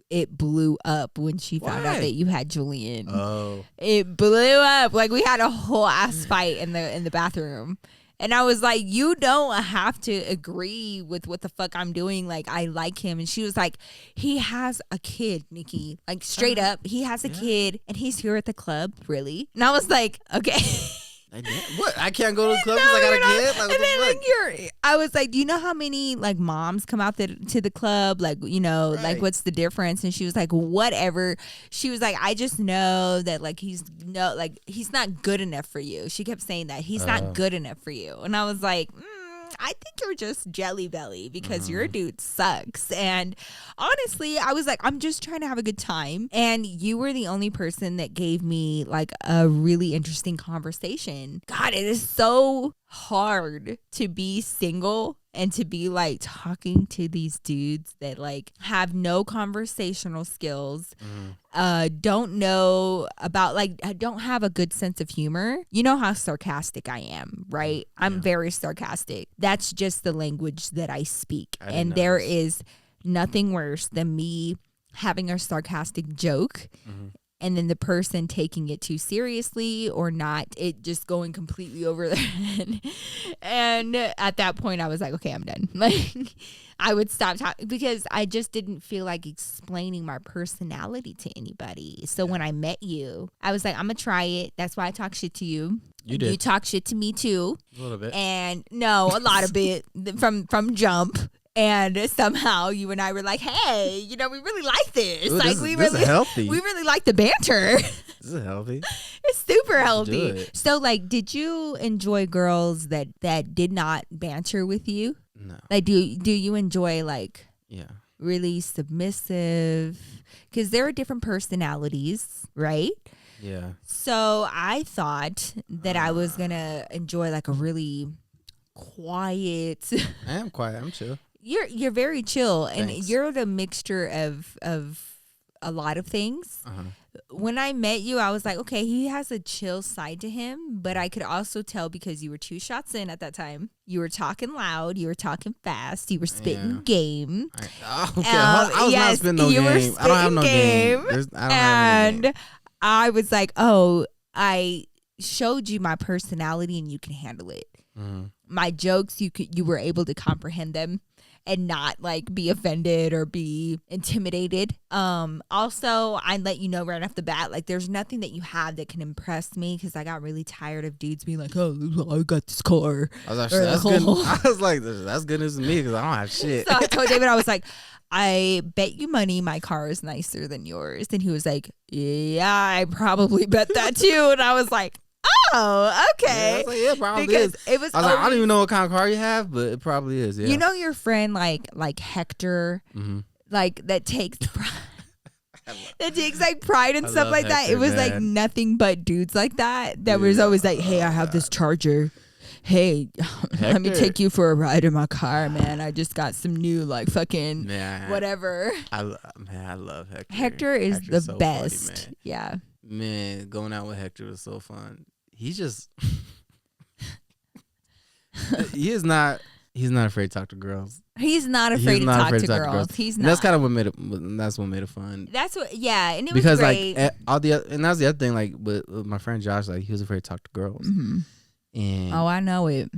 it blew up when she found out that you had Julian. Oh, it blew up. Like we had a whole ass fight in the bathroom. And I was like, you don't have to agree with what the fuck I'm doing. Like, I like him. And she was like, he has a kid, Nikki. Like, straight up, he has a kid and he's here at the club, really? And I was like, okay. What? I can't go to the club because I got a kid? Like, and then, I was like, do you know how many, like, moms come out to the club? Like, right. like, what's the difference? And she was like, whatever. She was like, I just know that, like, he's not good enough for you. She kept saying that. He's not good enough for you. And I was like, I think you're just jelly belly because your dude sucks. And honestly, I was like, I'm just trying to have a good time. And you were the only person that gave me like a really interesting conversation. God, it is so hard to be single and to be like talking to these dudes that like have no conversational skills, don't know about like don't have a good sense of humor. You know how sarcastic I am, right? I'm very sarcastic. That's just the language that I speak. And there is nothing worse than me having a sarcastic joke and then the person taking it too seriously or not, it just going completely over their head. And at that point, I was like, okay, I'm done. Like, I would stop talking because I just didn't feel like explaining my personality to anybody. So when I met you, I was like, I'm going to try it. That's why I talk shit to you. You did. You talk shit to me too. A little bit. And no, a lot of it from jump. And somehow you and I were like, hey, we really like this. Ooh, like this is healthy. We really like the banter. This is healthy. It's super healthy. It. So like, did you enjoy girls that did not banter with you? No. Like, do you enjoy like really submissive? Because there are different personalities, right? Yeah. So I thought that I was gonna enjoy like a really quiet. I am quiet. I'm chill. You're very chill. Thanks. And you're the mixture of a lot of things. When I met you, I was like, okay, he has a chill side to him, but I could also tell because you were 2 shots in at that time. You were talking loud, you were talking fast, you were spitting game. Okay, I was not spitting no game. I don't have no game. And I was like, oh, I showed you my personality and you can handle it. My jokes, you were able to comprehend them and not like be offended or be intimidated. Also, I let you know right off the bat, like there's nothing that you have that can impress me because I got really tired of dudes being like, oh, I got this car. I was like, that's good. I was like, that's good news to me because I don't have shit. So I told David, I was like, I bet you money my car is nicer than yours. And he was like, yeah, I probably bet that too. And I was like, oh, okay. Yeah, I was like, yeah, probably because is. It was I was like, I don't even know what kind of car you have, but it probably is. Yeah. You know your friend like Hector, like that takes like pride and stuff like that. It was like nothing but dudes like that was always like, hey, I have this charger. Hey, let me take you for a ride in my car, man. I just got some new like fucking whatever. I love Hector. Hector is Hector's the so best. funny, man. Yeah. Man, going out with Hector was so fun. he's just he's not afraid to talk to girls. He's not afraid to talk to girls. He's not. And that's kind of what made it fun. That's what, yeah, and it because was great. Like and that's the other thing. Like with my friend Josh, like he was afraid to talk to girls. Mm-hmm. And I know it.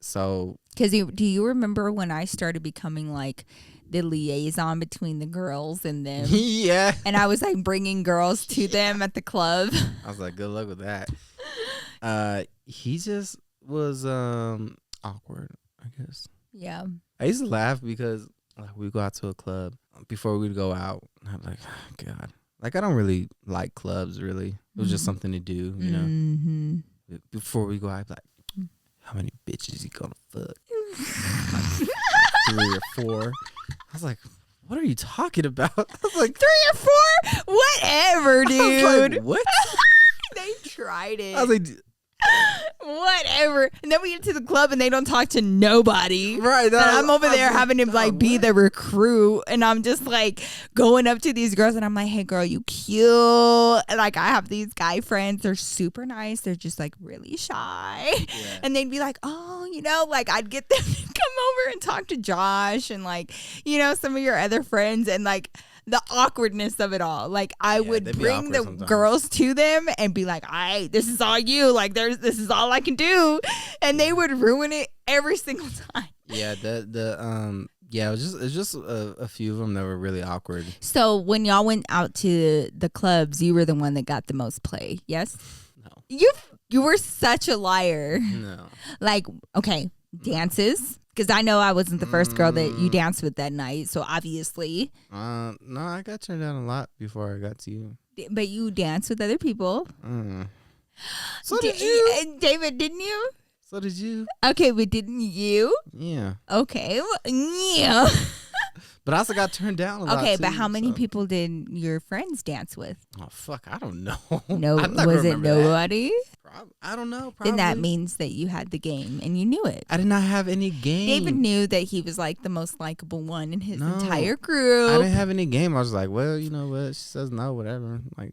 So, because do you remember when I started becoming like the liaison between the girls and them? Yeah. And I was like bringing girls to them at the club. I was like, good luck with that. He just was awkward, I guess. Yeah. I used to laugh because like we go out to a club before we'd go out. I'm like, oh, God, like I don't really like clubs. Really, it was just something to do, you know. Mm-hmm. Before we go out, I'd be like, how many bitches you gonna fuck? Like 3 or 4. I was like, what are you talking about? I was like, 3 or 4? Whatever, dude. I was like, what? They tried it. I was like, whatever. And then we get to the club and they don't talk to nobody. Right. And I'm over there having to like be the recruit. And I'm just like going up to these girls and I'm like, hey girl, you cute. And like I have these guy friends. They're super nice. They're just like really shy. Yeah. And they'd be like, oh, you know, like I'd get them to come over and talk to Josh and like, you know, some of your other friends and like the awkwardness of it all. Like I would bring the girls to them and be like, all right, this is all you. Like this is all I can do. And they would ruin it every single time. Yeah, yeah, it was just a few of them that were really awkward. So when y'all went out to the clubs, you were the one that got the most play, yes? No. You were such a liar. No. Like, okay, dances. Because I know I wasn't the first girl that you danced with that night, so obviously. No, I got turned down a lot before I got to you. But you danced with other people. So did you. David, didn't you? So did you. Okay, but didn't you? Yeah. Okay, yeah. But I also got turned down a lot. Okay, too, but how many people did your friends dance with? Oh, fuck, I don't know. No, was it nobody? I don't know. Probably. Then that means that you had the game and you knew it. I did not have any game. David knew that he was like the most likable one in his entire group. I didn't have any game. I was like, well, you know what? She says no, whatever. Like,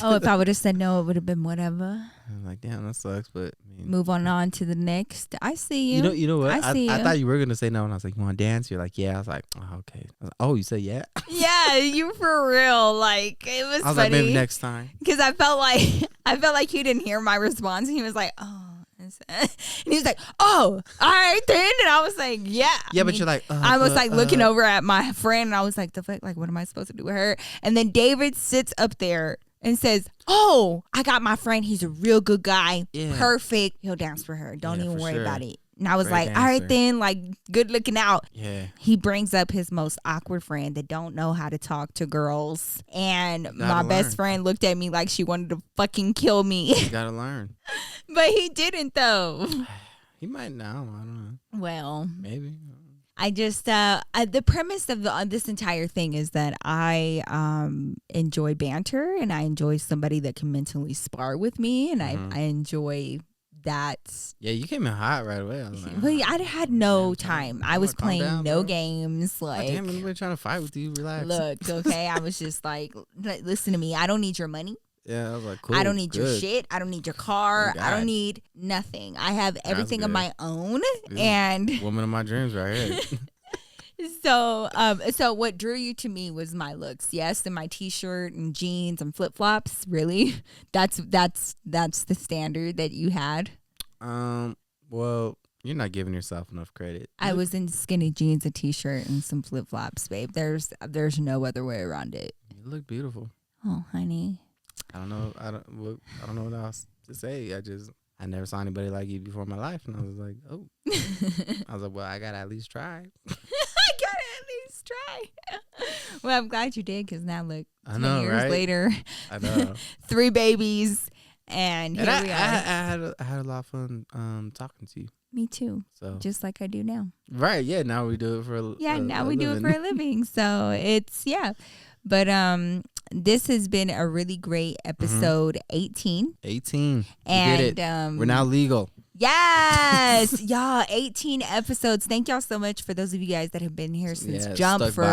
oh, if I would have said no, it would have been whatever. I'm like, damn, that sucks. But I mean, move on to the next. I see you. You know what? I see you. I thought you were gonna say no, and I was like, you want to dance? You're like, yeah. I was like, oh, okay. I was like, oh, you said yeah. Yeah, you for real. Like it was. I was funny. like, maybe next time. Because I felt like he didn't hear my response. He was like, oh. And he was like, oh, all right then. And I was like, yeah. Yeah, but you're like, I was like looking over at my friend and I was like, the fuck, like, what am I supposed to do with her? And then David sits up there and says, oh, I got my friend. He's a real good guy. Yeah. Perfect. He'll dance for her. Don't even worry about it. And I was like, all right then, like, good looking out. Yeah. He brings up his most awkward friend that don't know how to talk to girls. And my best friend looked at me like she wanted to fucking kill me. You gotta learn. But he didn't, though. He might now. I don't know. Well. Maybe. I just, the premise of this entire thing is that I enjoy banter and I enjoy somebody that can mentally spar with me. And I enjoy that. Yeah, you came in hot right away. I was like, well, I had no time. I was playing no games. Like, damn, anybody trying to fight with you? Relax. Look, okay. I was just like, listen to me. I don't need your money. Yeah, I was like, cool. I don't need your shit. I don't need your car. I don't need nothing. I have everything of my own. Good. And woman of my dreams right here. So what drew you to me was my looks, yes, and my t-shirt and jeans and flip-flops. Really, that's the standard that you had. Well, you're not giving yourself enough credit. I was in skinny jeans, a t-shirt, and some flip-flops, babe. There's no other way around it. You look beautiful. Oh, honey. I don't know what else to say. I never saw anybody like you before in my life, and I was like, oh. I was like, well, I gotta at least try. Well, I'm glad you did, because now look, 10 years later, I know 3 babies, and here we are. I had a lot of fun talking to you. Me too. So just like I do now. Right? Yeah. Now we do it for now we do it for a living. So it's but this has been a really great episode. 18. 18. And we did it. We're now legal. Yes, y'all, 18 episodes. Thank y'all so much for those of you guys that have been here since jump. For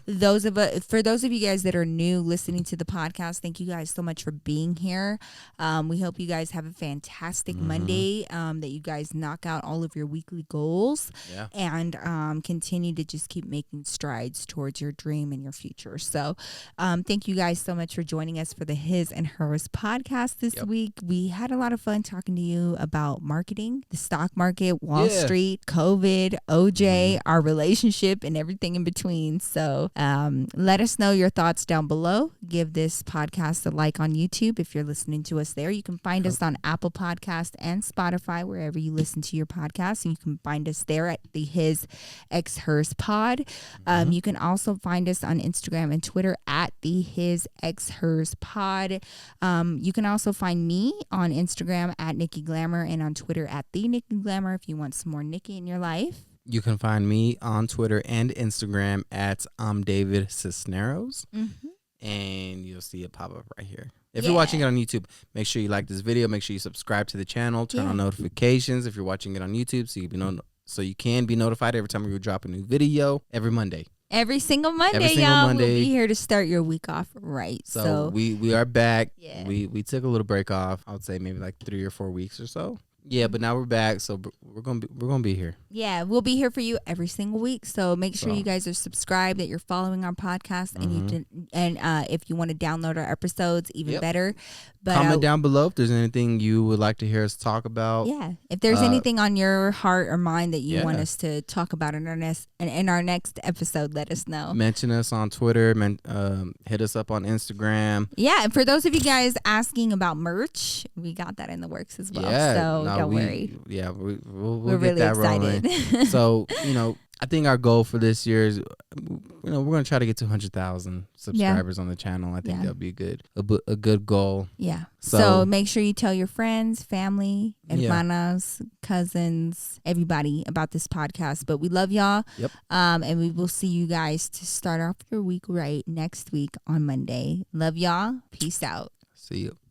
those of you guys that are new listening to the podcast, thank you guys so much for being here. We hope you guys have a fantastic Monday. That you guys knock out all of your weekly goals, and continue to just keep making strides towards your dream and your future. So, thank you guys so much for joining us for the His and Hers podcast this week. We had a lot of fun talking to you about marketing, the stock market, Wall Street, COVID, OJ, our relationship, and everything in between. So let us know your thoughts down below. Give this podcast a like on YouTube if you're listening to us there. You can find us on Apple Podcast and Spotify, wherever you listen to your podcast. And you can find us there at the His X Hers Pod. You can also find us on Instagram and Twitter at the His X Hers Pod. You can also find me on Instagram at Nikki Glamour and on Twitter at the Nikki Glamour if you want some more Nikki in your life. You can find me on Twitter and Instagram at David Cisneros, and you'll see it pop up right here. If you're watching it on YouTube, make sure you like this video. Make sure you subscribe to the channel. Turn on notifications if you're watching it on YouTube, so you can be notified every time we drop a new video every Monday. Every single Monday, y'all. We'll be here to start your week off right. So we are back. Yeah. We took a little break off. I would say maybe like 3 or 4 weeks or so. Yeah, but now we're back, so we're gonna be here. Yeah, we'll be here for you every single week. So make sure you guys are subscribed, that you're following our podcast, and if you want to download our episodes, even better. But comment down below if there's anything you would like to hear us talk about. Yeah, if there's anything on your heart or mind that you want us to talk about in our next episode, let us know. Mention us on Twitter. Hit us up on Instagram. Yeah, and for those of you guys asking about merch, we got that in the works as well. Yeah, so don't worry. Yeah, we'll we're get really that excited. rolling. So I think our goal for this year is, we're gonna try to get to 100,000 subscribers on the channel. I think that'll be a good goal. Yeah. So make sure you tell your friends, family, hermanas, cousins, everybody about this podcast. But we love y'all. Yep. And we will see you guys to start off your week right next week on Monday. Love y'all. Peace out. See you.